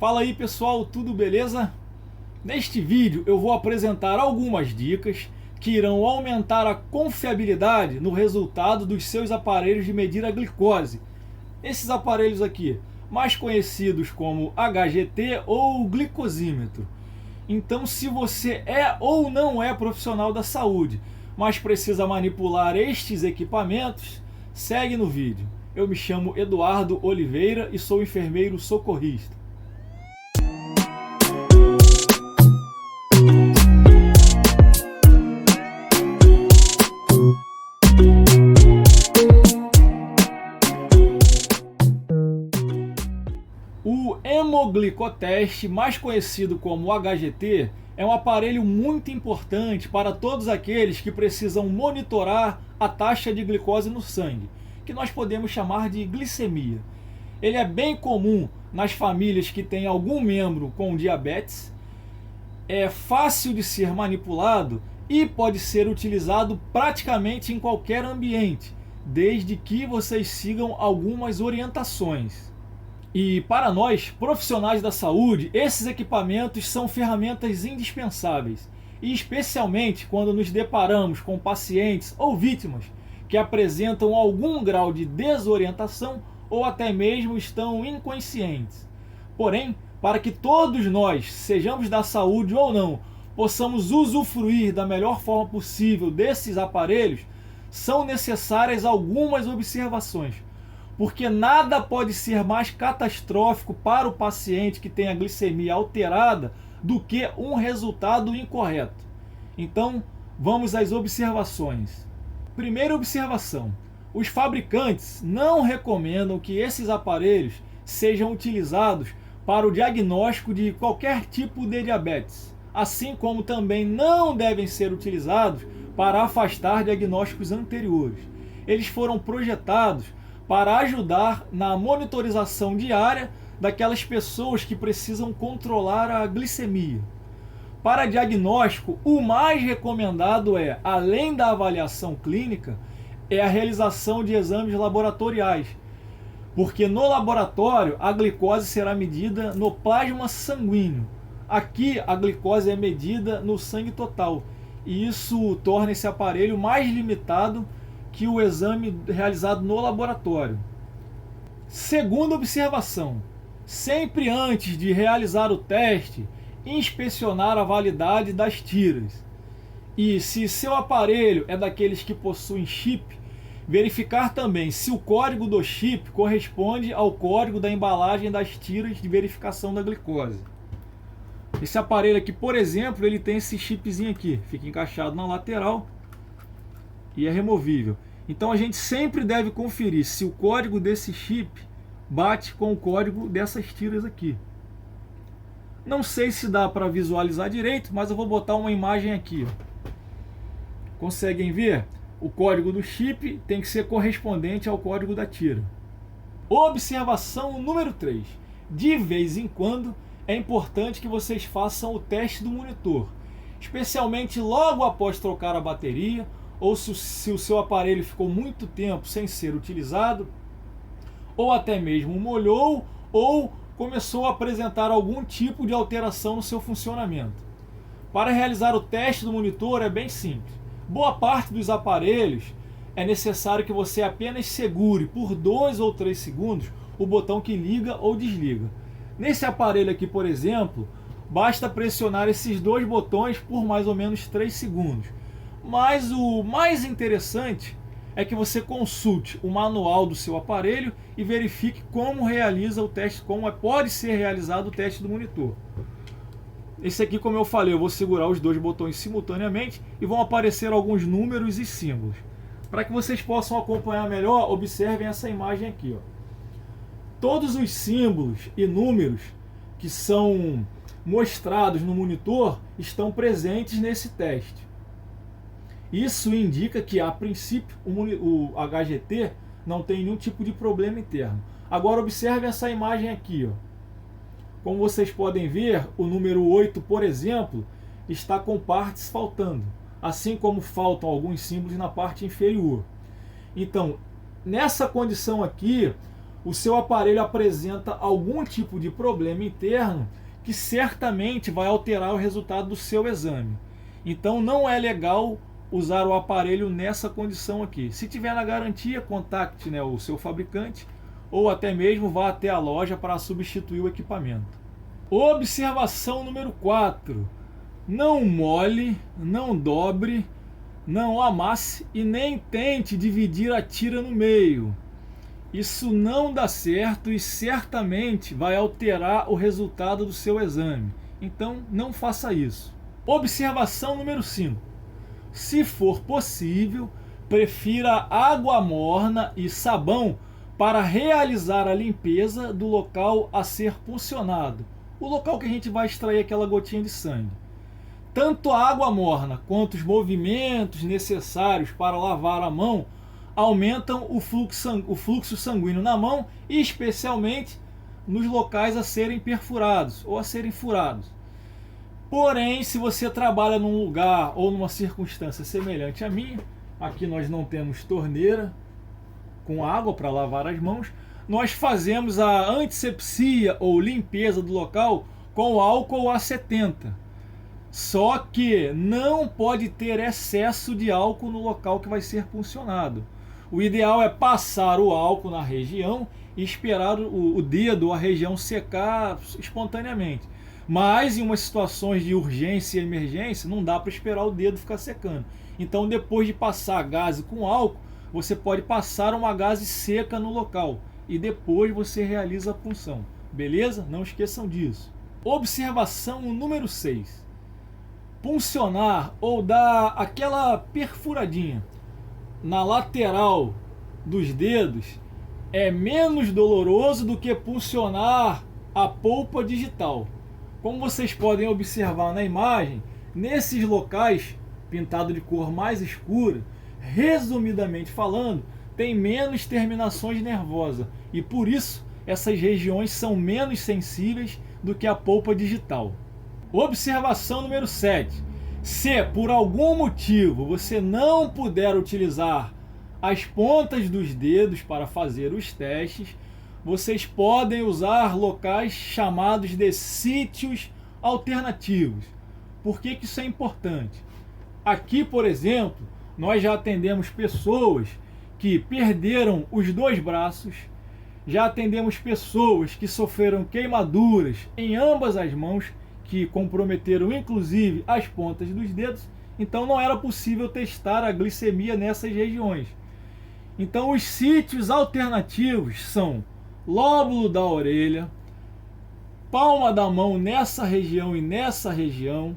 Fala aí pessoal, tudo beleza? Neste vídeo eu vou apresentar algumas dicas que irão aumentar a confiabilidade no resultado dos seus aparelhos de medir a glicose. Esses aparelhos aqui, mais conhecidos como HGT ou glicosímetro. Então, se você é ou não é profissional da saúde, mas precisa manipular estes equipamentos, segue no vídeo. Eu me chamo Eduardo Oliveira e sou enfermeiro socorrista. O hemoglicoteste, mais conhecido como HGT, é um aparelho muito importante para todos aqueles que precisam monitorar a taxa de glicose no sangue, que nós podemos chamar de glicemia. Ele é bem comum nas famílias que têm algum membro com diabetes, é fácil de ser manipulado e pode ser utilizado praticamente em qualquer ambiente, desde que vocês sigam algumas orientações. E para nós, profissionais da saúde, esses equipamentos são ferramentas indispensáveis, e especialmente quando nos deparamos com pacientes ou vítimas que apresentam algum grau de desorientação ou até mesmo estão inconscientes. Porém, para que todos nós, sejamos da saúde ou não, possamos usufruir da melhor forma possível desses aparelhos, são necessárias algumas observações. Porque nada pode ser mais catastrófico para o paciente que tem a glicemia alterada do que um resultado incorreto. Então, vamos às observações. Primeira observação: os fabricantes não recomendam que esses aparelhos sejam utilizados para o diagnóstico de qualquer tipo de diabetes, assim como também não devem ser utilizados para afastar diagnósticos anteriores. Eles foram projetados para ajudar na monitorização diária daquelas pessoas que precisam controlar a glicemia. Para diagnóstico, o mais recomendado é, além da avaliação clínica, é a realização de exames laboratoriais, porque no laboratório a glicose será medida no plasma sanguíneo. Aqui a glicose é medida no sangue total, e isso torna esse aparelho mais limitado que o exame realizado no laboratório. Segunda observação: sempre antes de realizar o teste, inspecionar a validade das tiras. E se seu aparelho é daqueles que possuem chip, verificar também se o código do chip corresponde ao código da embalagem das tiras de verificação da glicose. Esse aparelho aqui, por exemplo, ele tem esse chipzinho aqui, fica encaixado na lateral e é removível. Então a gente sempre deve conferir se o código desse chip bate com o código dessas tiras aqui. Não sei se dá para visualizar direito, mas eu vou botar uma imagem aqui. Conseguem ver? O código do chip tem que ser correspondente ao código da tira. Observação número 3. De vez em quando é importante que vocês façam o teste do monitor, especialmente logo após trocar a bateria, ou se o seu aparelho ficou muito tempo sem ser utilizado, ou até mesmo molhou, ou começou a apresentar algum tipo de alteração no seu funcionamento. Para realizar o teste do monitor é bem simples. Boa parte dos aparelhos é necessário que você apenas segure por 2 ou 3 segundos o botão que liga ou desliga. Nesse aparelho aqui, por exemplo, basta pressionar esses 2 botões por mais ou menos 3 segundos. Mas o mais interessante é que você consulte o manual do seu aparelho e verifique como realiza o teste, pode ser realizado o teste do monitor. Esse aqui, como eu falei, eu vou segurar os 2 botões simultaneamente e vão aparecer alguns números e símbolos. Para que vocês possam acompanhar melhor, observem essa imagem aqui. Todos os símbolos e números que são mostrados no monitor estão presentes nesse teste. Isso indica que, a princípio, o HGT não tem nenhum tipo de problema interno. Agora observe essa imagem aqui. Como vocês podem ver, o número 8, por exemplo, está com partes faltando, assim como faltam alguns símbolos na parte inferior. Então, nessa condição aqui, o seu aparelho apresenta algum tipo de problema interno que certamente vai alterar o resultado do seu exame. Então não é legal usar o aparelho nessa condição aqui. Se tiver na garantia, contacte, né, o seu fabricante ou até mesmo vá até a loja para substituir o equipamento. Observação número 4. Não molhe, não dobre, não amasse e nem tente dividir a tira no meio. Isso não dá certo e certamente vai alterar o resultado do seu exame. Então não faça isso. Observação número 5. Se for possível, prefira água morna e sabão para realizar a limpeza do local a ser puncionado, o local que a gente vai extrair aquela gotinha de sangue. Tanto a água morna quanto os movimentos necessários para lavar a mão aumentam o fluxo sanguíneo na mão e especialmente nos locais a serem perfurados ou a serem furados. Porém, se você trabalha num lugar ou numa circunstância semelhante à minha, aqui nós não temos torneira com água para lavar as mãos, nós fazemos a antisepsia ou limpeza do local com álcool A70. Só que não pode ter excesso de álcool no local que vai ser puncionado. O ideal é passar o álcool na região e esperar o dedo ou a região secar espontaneamente. Mas em umas situações de urgência e emergência, não dá para esperar o dedo ficar secando. Então, depois de passar a gaze com álcool, você pode passar uma gaze seca no local e depois você realiza a punção. Beleza? Não esqueçam disso. Observação número 6. Puncionar ou dar aquela perfuradinha na lateral dos dedos é menos doloroso do que puncionar a polpa digital. Como vocês podem observar na imagem, nesses locais pintado de cor mais escura, resumidamente falando, tem menos terminações nervosas e por isso essas regiões são menos sensíveis do que a polpa digital. Observação número 7. Se por algum motivo você não puder utilizar as pontas dos dedos para fazer os testes, vocês podem usar locais chamados de sítios alternativos. Por que isso é importante? Aqui, por exemplo, nós já atendemos pessoas que perderam os 2 braços, já atendemos pessoas que sofreram queimaduras em ambas as mãos, que comprometeram inclusive as pontas dos dedos, então não era possível testar a glicemia nessas regiões. Então os sítios alternativos são lóbulo da orelha, palma da mão nessa região e nessa região,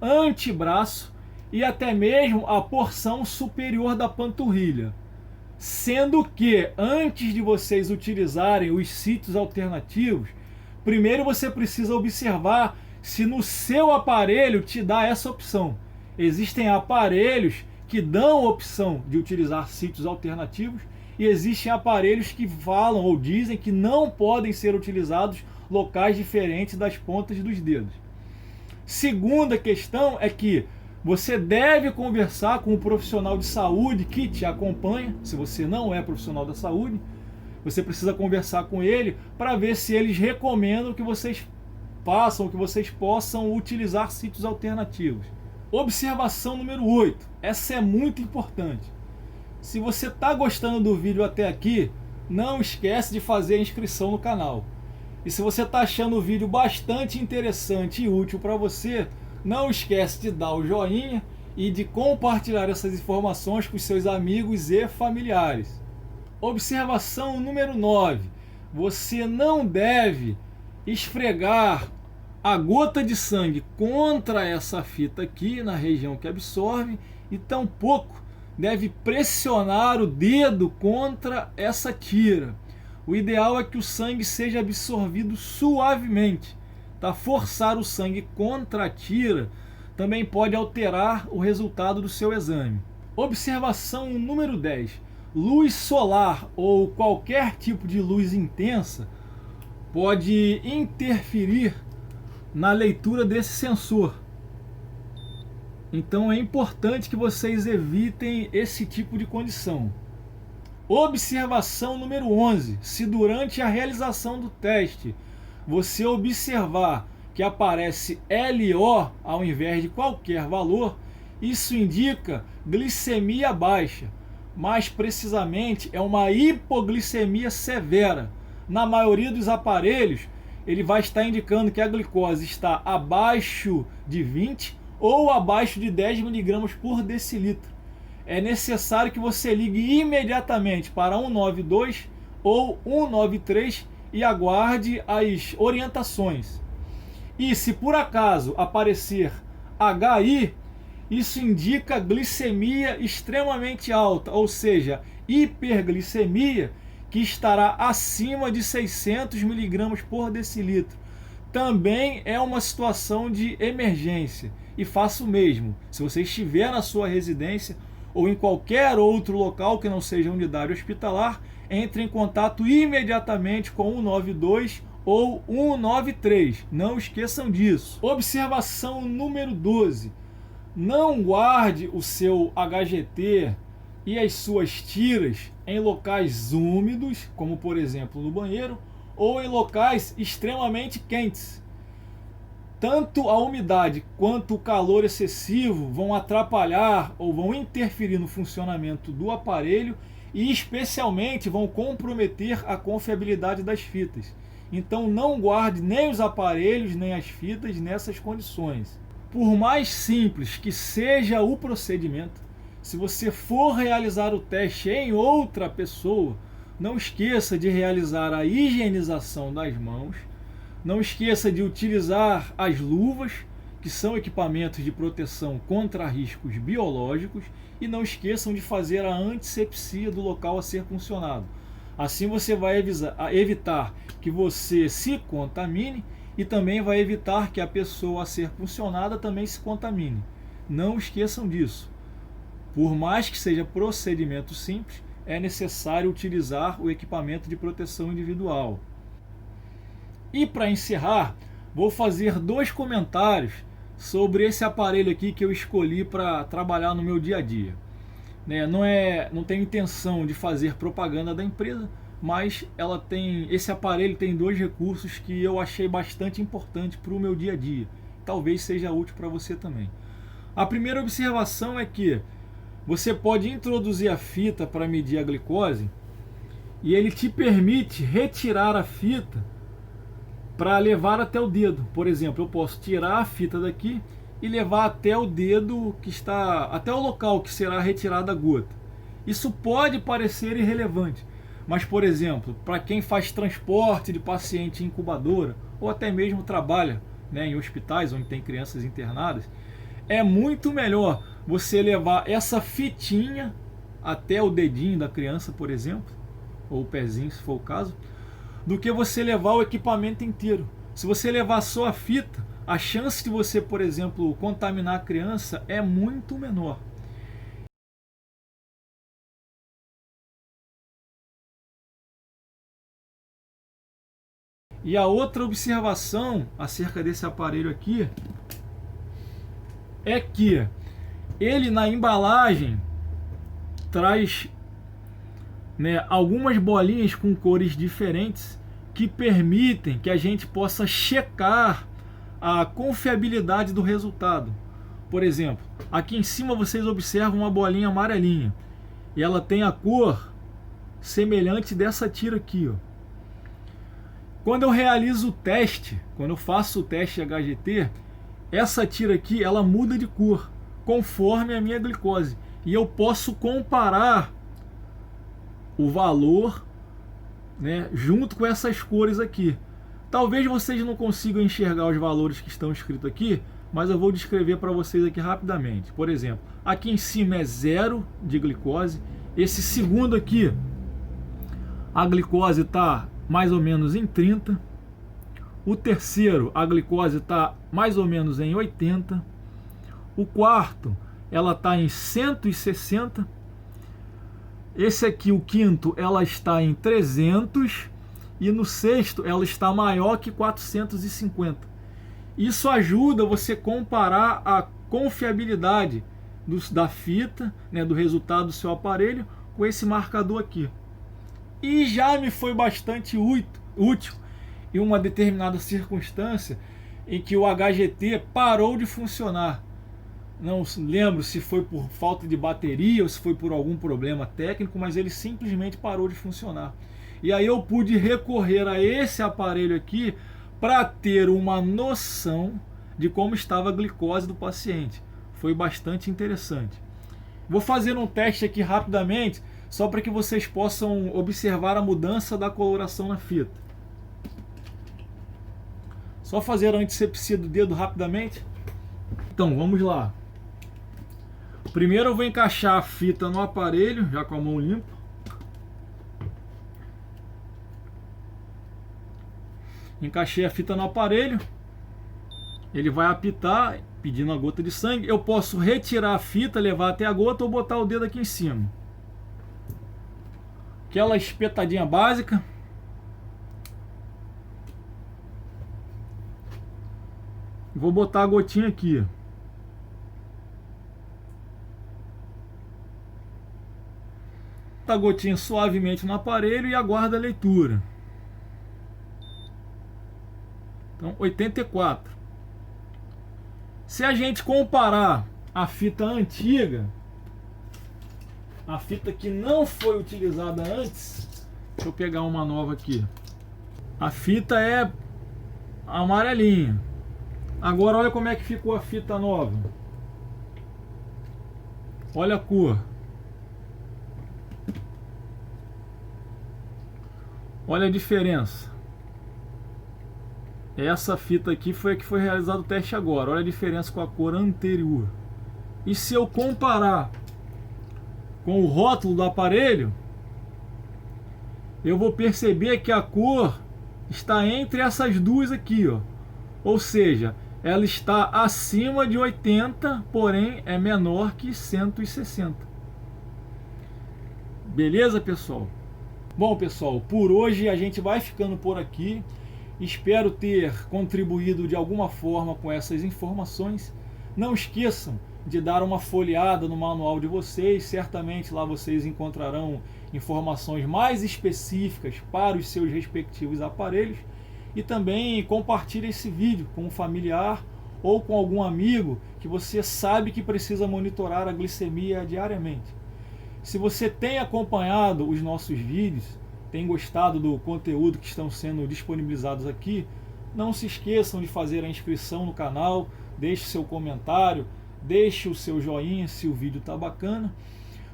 antebraço e até mesmo a porção superior da panturrilha. Sendo que antes de vocês utilizarem os sítios alternativos, primeiro você precisa observar se no seu aparelho te dá essa opção. Existem aparelhos que dão a opção de utilizar sítios alternativos e existem aparelhos que falam ou dizem que não podem ser utilizados locais diferentes das pontas dos dedos. Segunda questão é que você deve conversar com o profissional de saúde que te acompanha. Se você não é profissional da saúde, você precisa conversar com ele para ver se eles recomendam que vocês façam, que vocês possam utilizar sítios alternativos. Observação número 8. Essa é muito importante. Se você está gostando do vídeo até aqui, não esquece de fazer a inscrição no canal. E se você está achando o vídeo bastante interessante e útil para você, não esquece de dar o joinha e de compartilhar essas informações com seus amigos e familiares. Observação número 9. Você não deve esfregar a gota de sangue contra essa fita aqui, na região que absorve, e tampouco deve pressionar o dedo contra essa tira. O ideal é que o sangue seja absorvido suavemente. Tá? Forçar o sangue contra a tira também pode alterar o resultado do seu exame. Observação número 10. Luz solar ou qualquer tipo de luz intensa pode interferir na leitura desse sensor. Então é importante que vocês evitem esse tipo de condição. Observação número 11. Se durante a realização do teste você observar que aparece LO ao invés de qualquer valor, isso indica glicemia baixa. Mais precisamente, é uma hipoglicemia severa. Na maioria dos aparelhos, ele vai estar indicando que a glicose está abaixo de 20 ou abaixo de 10 mg por decilitro. É necessário que você ligue imediatamente para 192 ou 193 e aguarde as orientações. E se por acaso aparecer HI, isso indica glicemia extremamente alta, ou seja, hiperglicemia, que estará acima de 600 mg por decilitro. Também é uma situação de emergência. E faça o mesmo. Se você estiver na sua residência ou em qualquer outro local que não seja unidade hospitalar, entre em contato imediatamente com o 192 ou 193. Não esqueçam disso. Observação número 12. Não guarde o seu HGT e as suas tiras em locais úmidos, como por exemplo no banheiro, ou em locais extremamente quentes. Tanto a umidade quanto o calor excessivo vão atrapalhar ou vão interferir no funcionamento do aparelho e especialmente vão comprometer a confiabilidade das fitas. Então não guarde nem os aparelhos nem as fitas nessas condições. Por mais simples que seja o procedimento, se você for realizar o teste em outra pessoa, não esqueça de realizar a higienização das mãos. Não esqueça de utilizar as luvas, que são equipamentos de proteção contra riscos biológicos, e não esqueçam de fazer a antisepsia do local a ser funcionado. Assim você vai evitar que você se contamine e também vai evitar que a pessoa a ser funcionada também se contamine. Não esqueçam disso. Por mais que seja procedimento simples, é necessário utilizar o equipamento de proteção individual. E para encerrar, vou fazer 2 comentários sobre esse aparelho aqui que eu escolhi para trabalhar no meu dia a dia. Não tenho intenção de fazer propaganda da empresa, mas esse aparelho tem 2 recursos que eu achei bastante importante para o meu dia a dia. Talvez seja útil para você também. A primeira observação é que você pode introduzir a fita para medir a glicose e ele te permite retirar a fita para levar até o dedo. Por exemplo, eu posso tirar a fita daqui e levar até o dedo até o local que será retirada a gota. Isso pode parecer irrelevante, mas por exemplo, para quem faz transporte de paciente em incubadora ou até mesmo trabalha em hospitais onde tem crianças internadas, é muito melhor você levar essa fitinha até o dedinho da criança, por exemplo, ou o pezinho, se for o caso, do que você levar o equipamento inteiro. Se você levar só a fita, a chance de você, por exemplo, contaminar a criança é muito menor. E a outra observação acerca desse aparelho aqui é que ele na embalagem traz algumas bolinhas com cores diferentes que permitem que a gente possa checar a confiabilidade do resultado. Por exemplo, aqui em cima vocês observam uma bolinha amarelinha e ela tem a cor semelhante dessa tira aqui, ó. Quando eu realizo o teste, quando eu faço o teste HGT, essa tira aqui ela muda de cor conforme a minha glicose e eu posso comparar o valor junto com essas cores aqui. Talvez vocês não consigam enxergar os valores que estão escritos aqui, mas eu vou descrever para vocês aqui rapidamente. Por exemplo, aqui em cima é 0 de glicose. Esse segundo aqui, a glicose está mais ou menos em 30. O terceiro, a glicose está mais ou menos em 80. O quarto, ela está em 160. Esse aqui, o quinto, ela está em 300. E no sexto, ela está maior que 450. Isso ajuda você comparar a confiabilidade da fita, do resultado do seu aparelho, com esse marcador aqui. e já me foi bastante útil em uma determinada circunstância em que o HGT parou de funcionar. Não lembro se foi por falta de bateria ou se foi por algum problema técnico, mas ele simplesmente parou de funcionar. E aí eu pude recorrer a esse aparelho aqui para ter uma noção de como estava a glicose do paciente. Foi bastante interessante. Vou fazer um teste aqui rapidamente, só para que vocês possam observar a mudança da coloração na fita. Só fazer a antisepsia do dedo rapidamente. Então, vamos lá. Primeiro eu vou encaixar a fita no aparelho, já com a mão limpa. Encaixei a fita no aparelho. Ele vai apitar, pedindo a gota de sangue. Eu posso retirar a fita, levar até a gota ou botar o dedo aqui em cima. Aquela espetadinha básica. Vou botar a gotinha aqui. A gotinha suavemente no aparelho e aguarda a leitura. Então, 84. Se a gente comparar a fita antiga, a fita que não foi utilizada antes, deixa eu pegar uma nova aqui. A fita é amarelinha. Agora olha como é que ficou a fita nova. Olha a cor. Olha a diferença. Essa fita aqui foi a que foi realizado o teste agora. Olha a diferença com a cor anterior. E se eu comparar com o rótulo do aparelho, eu vou perceber que a cor está entre essas duas aqui, ó. Ou seja, ela está acima de 80, porém é menor que 160. Beleza, pessoal? Bom, pessoal, por hoje a gente vai ficando por aqui. Espero ter contribuído de alguma forma com essas informações. Não esqueçam de dar uma folheada no manual de vocês. Certamente lá vocês encontrarão informações mais específicas para os seus respectivos aparelhos. E também compartilhe esse vídeo com um familiar ou com algum amigo que você sabe que precisa monitorar a glicemia diariamente. Se você tem acompanhado os nossos vídeos, tem gostado do conteúdo que estão sendo disponibilizados aqui, não se esqueçam de fazer a inscrição no canal, deixe seu comentário, deixe o seu joinha se o vídeo está bacana,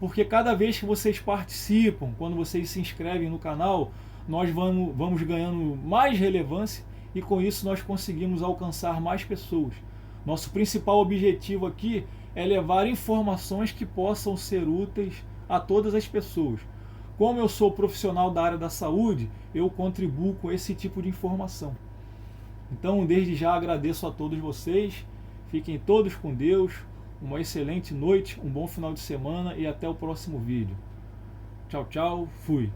porque cada vez que vocês participam, quando vocês se inscrevem no canal, nós vamos ganhando mais relevância e com isso nós conseguimos alcançar mais pessoas. Nosso principal objetivo aqui é levar informações que possam ser úteis a todas as pessoas. Como eu sou profissional da área da saúde, eu contribuo com esse tipo de informação. Então, desde já agradeço a todos vocês. Fiquem todos com Deus. Uma excelente noite, um bom final de semana e até o próximo vídeo. Tchau, tchau. Fui.